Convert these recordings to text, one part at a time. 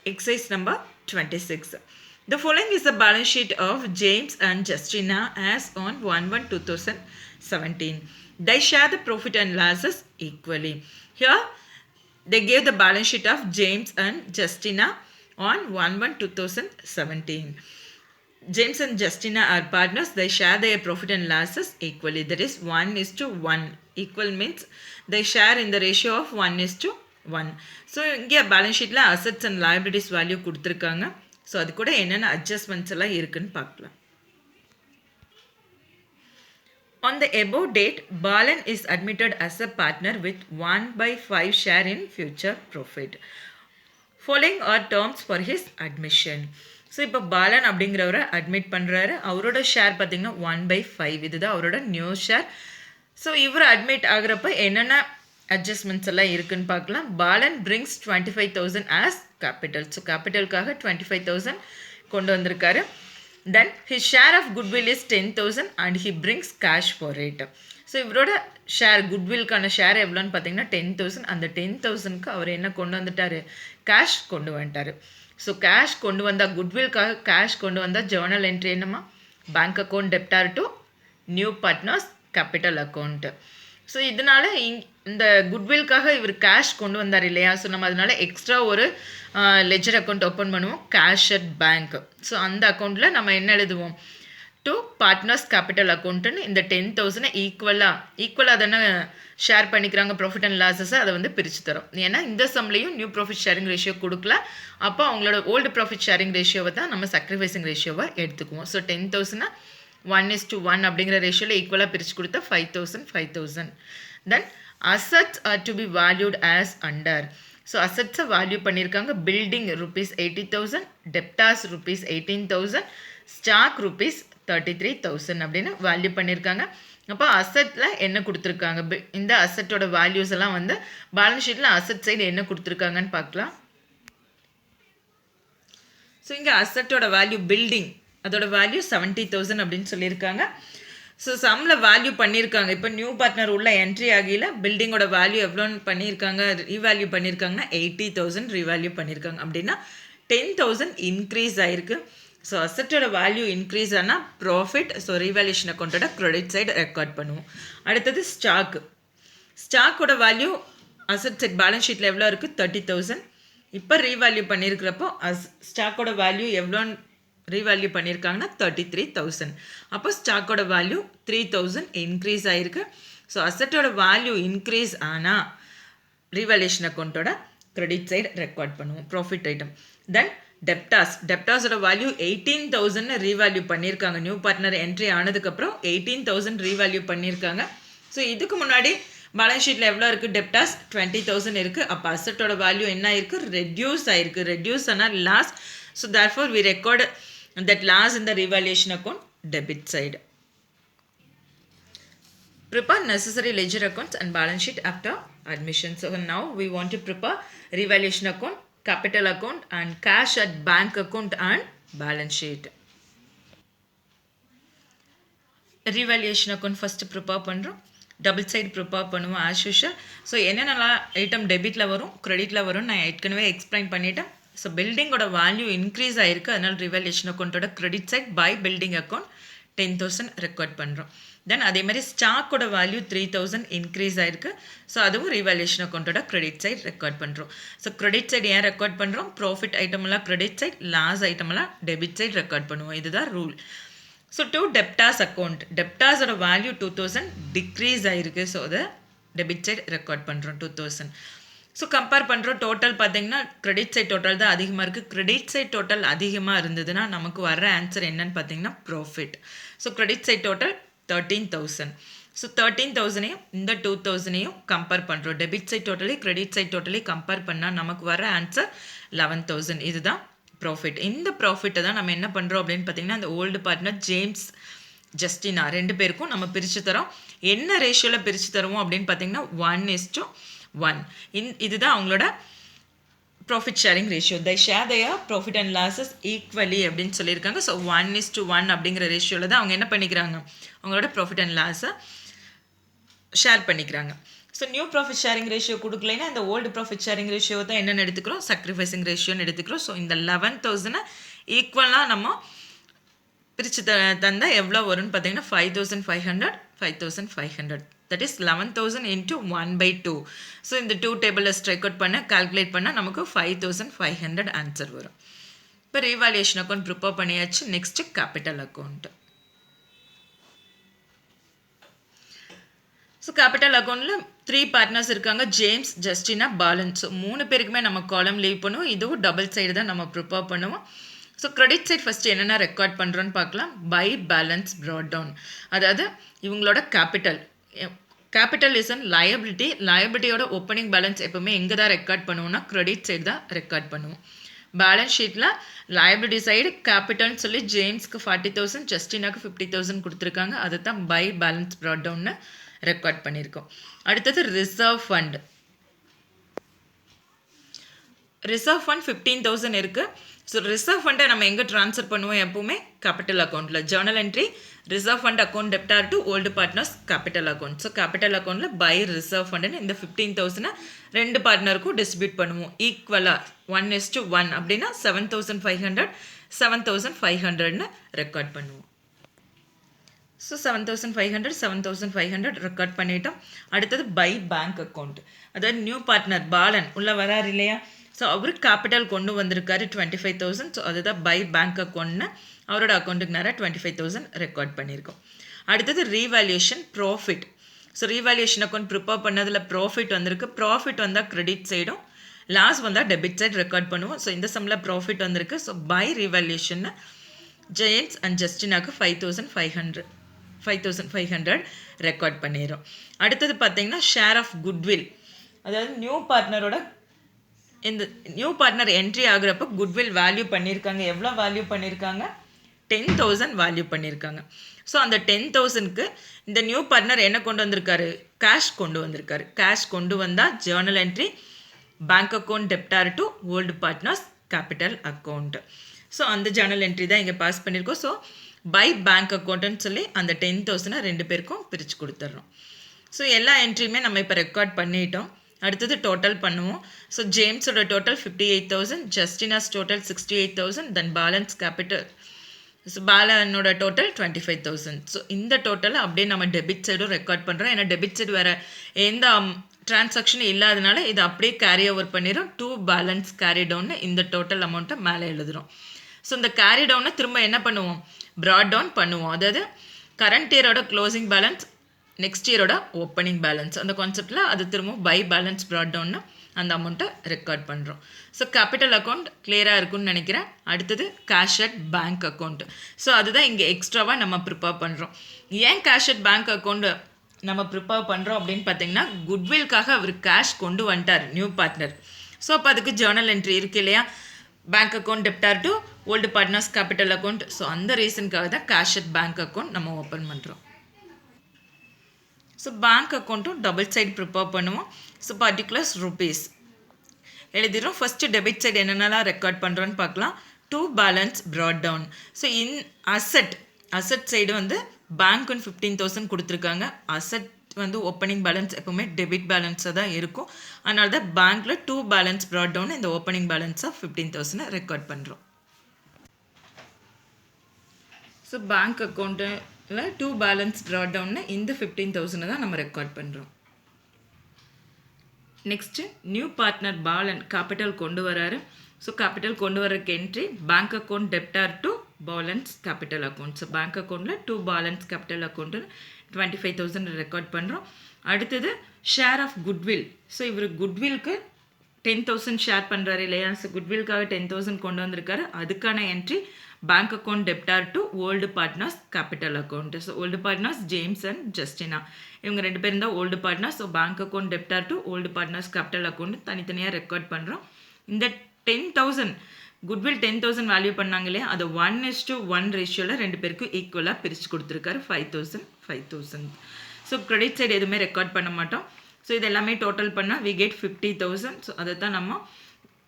Exercise number 26. The following is the balance sheet of James and Justina as on 1/1/2017. They share the profit and losses equally. Here, they gave the balance sheet of James and Justina on 1/1/2017. James and Justina are partners. They share their profit and losses equally. That is 1:1. Equal means they share in the ratio of 1:1. So இங்கே balance ஷீட்டில் assets and liabilities value கொடுத்துருக்காங்க. So அது கூட என்னென்ன adjustments எல்லாம் இருக்குன்னு பார்க்கலாம். On the above date, Balan is admitted as a partner with 1/5 share in future profit. Following are terms for his admission. So இப்போ பாலன் அப்படிங்கிறவரை அட்மிட் பண்ணுறாரு. அவரோட ஷேர் பார்த்தீங்கன்னா 1/5. இதுதான் அவரோட நியூ ஷேர். ஸோ இவர் அட்மிட் ஆகிறப்ப என்னென்ன அட்ஜஸ்ட்மெண்ட்ஸ் எல்லாம் இருக்குன்னு பார்க்கலாம். Balan brings 25,000 as capital. So கேபிட்டலுக்காக 25,000 கொண்டு வந்திருக்காரு. Then his share of goodwill is 10,000 and he brings cash for it. So இவரோட ஷேர் குட்வில்கான ஷேர் எவ்வளோன்னு பார்த்தீங்கன்னா 10,000. அந்த 10,000க்கு அவர் என்ன கொண்டு வந்துட்டார்? கேஷ் கொண்டு வந்துட்டார். ஸோ கேஷ் கொண்டு வந்தால் குட்வில்காக கேஷ் கொண்டு வந்தால் ஜேர்னல் என்ட்ரி என்னம்மா? Bank account debtor to new partners capital account. So இதனால் இந்த குட்வில்காக இவர் கேஷ் கொண்டு வந்தார் இல்லையா? ஸோ நம்ம அதனால எக்ஸ்ட்ரா ஒரு லெஜர் அக்கௌண்ட் ஓப்பன் பண்ணுவோம், கேஷ் அட் பேங்க். ஸோ அந்த அக்கௌண்ட்டில் நம்ம என்ன எழுதுவோம்? டு பார்ட்னர்ஸ் கேபிட்டல் அக்கௌண்ட்டுன்னு இந்த 10,000 ஈக்குவலாக தானே ஷேர் பண்ணிக்கிறாங்க ப்ராஃபிட் அண்ட் லாஸஸை, அதை வந்து பிரித்து தரும். ஏன்னா இந்த சம்லேயும் நியூ ப்ராஃபிட் ஷேரிங் ரேஷியோ கொடுக்கல. அப்போ அவங்களோட ஓல்டு ப்ராஃபிட் ஷேரிங் ரேஷியோவை தான் நம்ம சாக்ரிஃபைசிங் ரேஷியோவை எடுத்துக்குவோம். ஸோ 10,000 1:1 அப்படிங்கிற ரேஷியோவில் ஈக்குவலாக பிரித்து கொடுத்தா 5,000. Then assets are to be valued as under. So அசட்ஸை வேல்யூ பண்ணியிருக்காங்க. பில்டிங் ₹80,000, டெப்டாஸ் ₹18,000, ஸ்டாக் ₹33,000 அப்படின்னு வேல்யூ பண்ணியிருக்காங்க. அப்போ அசட்டில் என்ன கொடுத்துருக்காங்க? இந்த அசட்டோட வேல்யூஸ் எல்லாம் வந்து பேலன்ஸ் ஷீட்டில் அசட் சைடு என்ன கொடுத்துருக்காங்கன்னு பார்க்கலாம். ஸோ இங்கே அசட்டோட வேல்யூ பில்டிங், அதோட வேல்யூ 70,000 அப்படின்னு சொல்லியிருக்காங்க. ஸோ சம்மில் வேல்யூ பண்ணியிருக்காங்க. இப்போ நியூ பார்ட்னர் உள்ள என்ட்ரி ஆகியில் பில்டிங்கோட வேல்யூ எவ்வளோன்னு பண்ணியிருக்காங்க? ரீவேல்யூ பண்ணியிருக்காங்கன்னா 80,000 ரீவேல்யூ பண்ணியிருக்காங்க. அப்படின்னா 10,000 இன்க்ரீஸ் ஆகிருக்கு. ஸோ அசட்டோட வேல்யூ இன்க்ரீஸ் ஆனால் ப்ராஃபிட். ஸோ ரீவேல்யூஷன் அக்கௌண்ட்டோட க்ரெடிட் சைடு ரெக்கார்ட் பண்ணுவோம். அடுத்தது ஸ்டாக்கோட வேல்யூ அசட் சைட் பேலன்ஸ் ஷீட்டில் எவ்வளோ இருக்குது? 30,000. இப்போ ரீவேல்யூ பண்ணியிருக்கிறப்போ ஸ்டாக்கோட வேல்யூ எவ்வளோன்னு ரீவேல்யூ பண்ணியிருக்காங்கன்னா 33,000. அப்போ ஸ்டாக்கோட வேல்யூ 3,000 இன்க்ரீஸ் ஆகிருக்கு. ஸோ அசட்டோட வேல்யூ இன்க்ரீஸ் ஆனால் ரீவேல்யூஷன் அக்கௌண்ட்டோட கிரெடிட் சைடு ரெக்கார்ட் பண்ணுவோம், ப்ராஃபிட் ஐட்டம். தென் டெப்டாஸோட வேல்யூ 18,000 ரீவேல்யூ பண்ணியிருக்காங்க. நியூ பார்ட்னர் என்ட்ரி ஆனதுக்கப்புறம் 18,000 ரீவேல்யூ பண்ணியிருக்காங்க. ஸோ இதுக்கு முன்னாடி பேலன்ஸ் ஷீட்டில் எவ்வளோ இருக்குது? டெப்டாஸ் 20,000 இருக்குது. அப்போ அசட்டோட வேல்யூ என்ன ஆயிருக்கு? ரெடியூஸ் ஆயிருக்கு. ரெடியூஸ் ஆனால் loss. So therefore we record that loss in the revaluation account debit side. Prepare necessary ledger accounts and balance sheet after admission. So now we want to prepare revaluation account, capital account and cash at bank account and balance sheet. Revaluation account first prepare பண்ணுறோம். Double side prepare பண்ணுவோம் as usual. So என்னென்னலாம் item டெபிட்டில் வரும், க்ரெடிட்டில் வரும் நான் ஏற்கனவே explain பண்ணிட்டேன். So பில்டிங்கோட value increase ஆகிருக்கு. அதனால் ரிவால்யூஷன் அக்கௌண்ட்டோட credit side by building account 10,000 record பண்ணுறோம். தென் அதே மாதிரி ஸ்டாக்கோட வேல்யூ 3,000 இன்க்ரீஸ் ஆகிருக்கு. ஸோ அதுவும் ரிவால்யூஷன் அக்கௌண்ட்டோட கிரெடிட் சைட் ரெக்கார்ட் பண்ணுறோம். ஸோ கிரெடிட் சைட் ஏன் ரெக்கார்ட் பண்ணுறோம்? ப்ராஃபிட் ஐட்டமெல்லாம் கிரெடிட் சைட், லாஸ் ஐட்டமெல்லாம் டெபிட் சைட் ரெக்கார்ட் பண்ணுவோம். இதுதான் rule. So to debtors account, டெப்டாஸோட வேல்யூ 2,000 டிக்ரீஸ் ஆகிருக்கு. ஸோ அதை டெபிட் சைட் ரெக்கார்ட் பண்ணுறோம் 2,000. ஸோ கம்பேர் பண்ணுறோம். டோட்டல் பார்த்தீங்கன்னா கிரெடிட் சைட் டோட்டல் தான் அதிகமாக இருக்குது. கிரெடிட் சைட் டோட்டல் அதிகமாக இருந்ததுன்னா நமக்கு வர்ற ஆன்சர் என்னன்னு பார்த்தீங்கன்னா profit. So credit side total 13,000. So 13,000ஐயும் இந்த 2,000ஐயும் கம்பேர் பண்ணுறோம். Debit side totally credit side totally compare பண்ணால் நமக்கு வர ஆன்சர் 11,000. இதுதான் ப்ராஃபிட். இந்த ப்ராஃபிட்டை தான் நம்ம என்ன பண்ணுறோம் அப்படின்னு பார்த்தீங்கன்னா அந்த ஓல்டு பார்ட்னர் ஜேம்ஸ் ஜஸ்டினா 2 பேருக்கும் நம்ம பிரித்து தரோம். என்ன ரேஷியோவில் பிரித்து தருவோம் அப்படின்னு பார்த்தீங்கன்னா 1:1. இதுதான் அவங்களோட profit sharing ratio. They share their profit and losses equally அப்படின்னு சொல்லியிருக்காங்க. ஸோ 1:1 அப்படிங்கிற ரேஷியோவில் தான் அவங்க என்ன பண்ணிக்கிறாங்க? அவங்களோட ப்ராஃபிட் அண்ட் லாஸை ஷேர் பண்ணிக்கிறாங்க. So new profit sharing ratio கொடுக்கலைன்னா இந்த ஓல்டு ப்ராஃபிட் ஷேரிங் ரேஷியோ தான் என்னென்னு எடுத்துக்கிறோம், சாக்ரிஃபைசிங் ரேஷியோன்னு எடுத்துக்கிறோம். ஸோ இந்த 11,000 ஈக்குவலாக நம்ம பிரித்து தந்தால் எவ்வளோ வரும்னு பார்த்தீங்கன்னா 5,500 5,500 தட் இஸ் 11,000 இன்ட்டு 1/2. ஸோ இந்த 2 டேபிளில் ஸ்ட்ரைக் அவுட் பண்ண கால்குலேட் பண்ணால் நமக்கு 5,500 ஆன்சர் வரும். இப்போ ரீவால்யூஷன் அக்கௌண்ட் ப்ரிப்பேர் பண்ணியாச்சு. Next capital account. So capital அக்கௌண்ட்டில் 3 பார்ட்னர்ஸ் இருக்காங்க, ஜேம்ஸ், ஜஸ்டினா, பாலன். ஸோ 3 பேருக்குமே நம்ம காலம் லீவ் பண்ணுவோம். இதுவும் டபுள் சைடு தான் நம்ம ப்ரிப்பேர் பண்ணுவோம். ஸோ கிரெடிட் சைட் ஃபஸ்ட்டு என்னென்ன ரெக்கார்ட் பண்ணுறோன்னு பார்க்கலாம். பை பேலன்ஸ் ப்ராட் டவுன், அதாவது இவங்களோட கேபிட்டல் இஸ் அன் லயபிலிட்டி. லயபிலிட்டியோட ஓப்பனிங் பேலன்ஸ் எப்போவுமே எங்கே தான் ரெக்கார்ட் பண்ணுவோம்னா கிரெடிட் சைடு தான் ரெக்கார்ட் பண்ணுவோம். பேலன்ஸ் ஷீட்டில் லயபிலிட்டி சைடு கேபிட்டல்னு சொல்லி ஜேம்ஸ்க்கு 40,000, ஜஸ்டினாக்கு 50,000 கொடுத்துருக்காங்க. அதை தான் பை பேலன்ஸ் ப்ராட் டவுன்னு ரெக்கார்ட் பண்ணியிருக்கோம். அடுத்தது ரிசர்வ் ஃபண்ட். ரிசர்வ் ஃபண்ட் 15,000 இருக்குது. ஸோ ரிசர்வ் ஃபண்டை நம்ம எங்கே ட்ரான்ஸ்ஃபர் பண்ணுவோம் எப்போவுமே கேபிட்டல் அக்கௌண்ட்டில். Journal entry reserve fund account debtor to old partners capital account. So capital அக்கௌண்ட்டில் பை ரிசர்வ் ஃபண்டுன்னு இந்த 15,000 2 பார்ட்னருக்கும் டிஸ்ட்ரிபியூட் பண்ணுவோம் ஈக்குவலாக 1:1 அப்படின்னா 7,500 7,500ன்னு ரெக்கார்ட் பண்ணுவோம். ஸோ 7,500 ரெக்கார்ட் பண்ணிட்டோம். அடுத்தது பை பேங்க் அக்கௌண்ட், அதாவது நியூ பார்ட்னர் பாலன் உள்ளே வராரு இல்லையா, ஸோ அவர் கேபிட்டல் கொண்டு வந்திருக்காரு 25,000. ஸோ அதுதான் பை பேங்க் அக்கௌண்ட்னு அவரோட அக்கௌண்ட்டுக்கு நேராக 25,000 ரெக்கார்ட் பண்ணியிருக்கோம். அடுத்தது revaluation profit. So revaluation account prepare பண்ணதில் ப்ராஃபிட் வந்திருக்கு. ப்ராஃபிட் வந்தால் கிரெடிட் சைடும், லாஸ் வந்தால் டெபிட் சைடு ரெக்கார்ட் பண்ணுவோம். ஸோ இந்த சம்மில் ப்ராஃபிட் வந்திருக்கு. So by revaluation James and ஜஸ்டினாக்கு 5,500 ரெக்கார்ட் பண்ணிடும். அடுத்தது பார்த்தீங்கன்னா ஷேர் ஆஃப் குட்வில், அதாவது நியூ பார்ட்னரோட இந்த நியூ பார்ட்னர் என்ட்ரி ஆகுறப்போ குட்வில் வேல்யூ பண்ணியிருக்காங்க. எவ்வளோ வேல்யூ பண்ணியிருக்காங்க, 10,000 வேல்யூ பண்ணியிருக்காங்க. ஸோ அந்த 10,000க்கு இந்த நியூ பார்ட்னர் என்ன கொண்டு வந்திருக்காரு, கேஷ் கொண்டு வந்திருக்காரு. கேஷ் கொண்டு வந்தால் Journal entry bank account debtor to old partners capital account. So அந்த ஜேர்னல் என்ட்ரி தான் இங்கே பாஸ் பண்ணியிருக்கோம். ஸோ பை பேங்க் அக்கௌண்ட்டுன்னு சொல்லி அந்த 10,000 2 பேருக்கும் பிரித்து கொடுத்துட்றோம். ஸோ எல்லா என்ட்ரியுமே நம்ம இப்போ ரெக்கார்ட் பண்ணிட்டோம். அடுத்தது டோட்டல் பண்ணுவோம். ஸோ ஜேம்ஸோட total 58,000, Justina's total 68,000, then balance capital பாலனோட டோட்டல் 25,000. ஸோ இந்த டோட்டலை அப்படியே நம்ம டெபிட் சைடும் ரெக்கார்ட் பண்ணுறோம். ஏன்னா டெபிட் சைடு வேறு எந்த டிரான்சாக்ஷன் இல்லாதனால இதை அப்படியே கேரி ஓவர் பண்ணிடும். 2 பேலன்ஸ் கேரி டவுன்னு இந்த டோட்டல் அமௌண்ட்டை மேலே எழுதுகிறோம். ஸோ இந்த கேரி டவுனை திரும்ப என்ன பண்ணுவோம், ப்ராட் டவுன் பண்ணுவோம். அதாவது கரண்ட் இயரோட க்ளோசிங் பேலன்ஸ், நெக்ஸ்ட் இயரோட ஓப்பனிங் பேலன்ஸ், அந்த கான்செப்டில் அது திரும்ப பை பேலன்ஸ் ப்ராட் டவுன்னு அந்த அமௌண்ட்டை ரெக்கார்ட் பண்ணுறோம். ஸோ கேபிட்டல் அக்கௌண்ட் கிளியராக இருக்குன்னு நினைக்கிறேன். அடுத்தது cash at bank account. So அதுதான் இங்கே எக்ஸ்ட்ராவாக நம்ம ப்ரிப்பேர் பண்ணுறோம். ஏன் கேஷ் அட் பேங்க் அக்கௌண்ட் நம்ம ப்ரிப்பேர் பண்ணுறோம் அப்படின்னு பார்த்தீங்கன்னா, குட்வில்காக அவர் கேஷ் கொண்டு வந்துட்டார் நியூ பார்ட்னர். ஸோ அப்போ அதுக்கு ஜேர்னல் என்ட்ரி இருக்குது இல்லையா, bank account debtor to old partners capital account. So அந்த ரீசனுக்காக தான் கேஷ் அட் பேங்க் அக்கௌண்ட் நம்ம ஓப்பன் பண்ணுறோம். ஸோ பேங்க் அக்கௌண்ட்டும் டபுள் சைடு ப்ரிப்பேர் பண்ணுவோம். ஸோ பர்டிகுலர்ஸ் ருபீஸ் எழுதிடும். ஃபஸ்ட்டு டெபிட் சைடு என்னென்னலாம் ரெக்கார்ட் பண்ணுறோன்னு பார்க்கலாம். 2 balance brought down. So asset side வந்து பேங்க்குன்னு 15,000 கொடுத்துருக்காங்க. அசட் வந்து ஓப்பனிங் பேலன்ஸ் எப்போவுமே டெபிட் பேலன்ஸாக தான் இருக்கும். அதனால தான் பேங்க்கில் 2 பேலன்ஸ் ப்ராட் டவுன் இந்த ஓப்பனிங் பேலன்ஸாக 15,000 ரெக்கார்ட் பண்ணுறோம். ஸோ பேங்க் அக்கௌண்ட்டில் 2 பேலன்ஸ் ப்ராட் டவுன்னு இந்த 15,000 தான் நம்ம ரெக்கார்ட் பண்ணுறோம். Next new partner Balan capital கொண்டு வராரு. ஸோ கேபிட்டல் கொண்டு வரக்கு entry bank account debtor to balance capital account. So bank அக்கௌண்ட்டில் 2 பேலன்ஸ் கேபிட்டல் அக்கௌண்ட்டு 25,000 ரெக்கார்ட் பண்ணுறோம். அடுத்தது ஷேர் ஆஃப் குட்வில். ஸோ இவர் குட்வில்க்கு 10,000 ஷேர் பண்ணுறாரு இல்லையா, ஸோ குட்வில்காக 10,000 கொண்டு வந்திருக்காரு. அதுக்கான entry bank account debtor to old partners capital account. So old partners James and Justina, இவங்க 2 பேரும் தான் old partners. So bank account debtor to old partners capital account தனித்தனியாக ரெக்கார்ட் பண்ணுறோம். இந்த 10,000 குட்வில் 10,000 வேல்யூ பண்ணாங்க இல்லையா, அதை 1:1 ரேஷியோவில் 2 பேருக்கும் ஈக்குவலாக பிரித்து கொடுத்துருக்காரு. 5,000. ஸோ கிரெடிட் சைடு எதுவுமே ரெக்கார்ட் பண்ண மாட்டோம். ஸோ இது எல்லாமே டோட்டல் பண்ணால் வி கெட் 50,000. ஸோ அதை தான் நம்ம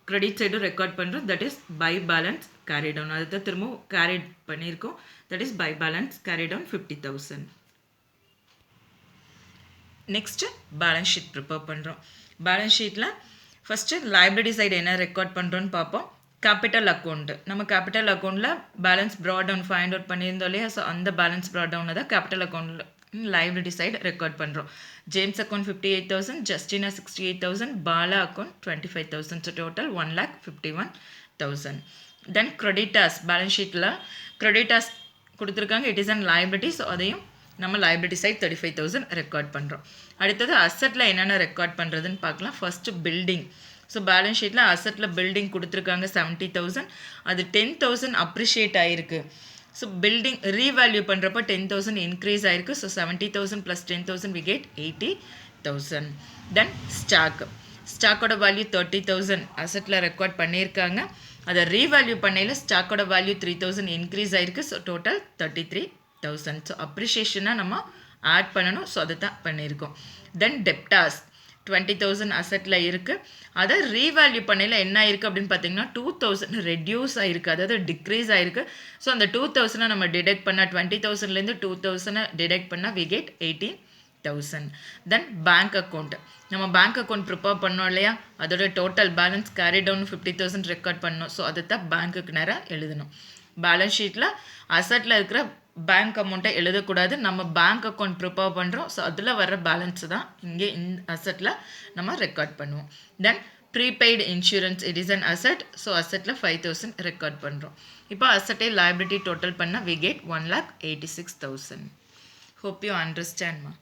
கிரெடிட் சைடும் ரெக்கார்ட் பண்ணுறோம். That is by balance carry down. அதை தான் திரும்ப கேரி பண்ணியிருக்கோம். That is by balance carry down 50,000. Next balance sheet prepare பண்ணுறோம். பேலன்ஸ் ஷீட்டில் ஃபஸ்ட்டு லைபிலிட்டி சைடு என்ன ரெக்கார்ட் பண்ணுறோன்னு பார்ப்போம். கேபிட்டல் அக்கௌண்ட்டு, நம்ம கேபிட்டல் அக்கௌண்ட்டில் balance brought down find out பண்ணியிருந்தோம் இல்லையா? ஸோ அந்த பேலன்ஸ் ப்ராட் டவுனை தான் கேபிட்டல் அக்கௌண்ட்டில் லைபிலிட்டி சைடு ரெக்கார்ட் பண்ணுறோம். James account 58,000, Justina 68,000, Bala account 25,000. So total 1,51,000. தென் கிரெடிட்டாஸ், பேலன்ஸ் ஷீட்டில் கிரெடிட்டாஸ் கொடுத்துருக்காங்க, it is and liability. So அதையும் நம்ம லைபிலிட்டி சைட் 35,000 ரெக்கார்ட் பண்ணுறோம். அடுத்தது அசட்டில் என்னென்ன ரெக்கார்ட் பண்ணுறதுன்னு பார்க்கலாம். First building. ஸோ பேலன்ஸ் ஷீட்டில் அசட்டில் பில்டிங் கொடுத்துருக்காங்க 70,000, அது 10,000 அப்ரிஷியேட் ஆகிருக்கு. ஸோ பில்டிங் ரீவேல்யூ பண்ணுறப்போ 10,000 இன்க்ரீஸ் ஆகிருக்கு. So 70,000 + 10,000 we get 80,000. தென் ஸ்டாக்கோட வேல்யூ 30,000 அசட்டில் ரெக்கார்ட் பண்ணியிருக்காங்க. அதை ரீவேல்யூ பண்ணையில் ஸ்டாக்கோட வேல்யூ 3,000 இன்க்ரீஸ் ஆகிருக்கு. So total 33,000. ஸோ அப்ரிஷியேஷனாக நம்ம ஆட் பண்ணணும். ஸோ அதை தான் பண்ணியிருக்கோம். தென் டெப்டாஸ் 20,000 அசட்டில் இருக்குது. அதை ரீவேல்யூ பண்ணையில் என்ன ஆயிருக்கு அப்படின்னு பார்த்தீங்கன்னா 2,000 ரெடியூஸ் ஆகிருக்கு, அதாவது டிக்ரீஸ் ஆகிருக்கு. ஸோ அந்த 2,000 நம்ம டிடெக்ட் பண்ணால் 20,000லேருந்து 2,000 டிடெக்ட் பண்ணால் we get 18,000. Then bank account, நம்ம பேங்க் அக்கௌண்ட் ப்ரிப்பேர் பண்ணோம் இல்லையா? அதோட total balance carry down 50,000 record பண்ணணும். ஸோ அதை தான் பேங்க்குக்கு நேராக எழுதணும். பேலன்ஸ் ஷீட்டில் அசட்டில் இருக்கிற பேங்க் அமௌண்ட்டை எழுதக்கூடாது, நம்ம பேங்க் அக்கௌண்ட் ப்ரிப்பேர் பண்ணுறோம். ஸோ அதில் வர பேலன்ஸ் தான் இங்கே இந்த அசட்டில் நம்ம ரெக்கார்ட் பண்ணுவோம். Then prepaid insurance, it is an asset. So அசட்டில் 5,000 ரெக்கார்ட் பண்ணுறோம். இப்போ அசட்டை லைபிலிட்டி டோட்டல் பண்ணால் we get 1,86,000. Hope you understand, ma.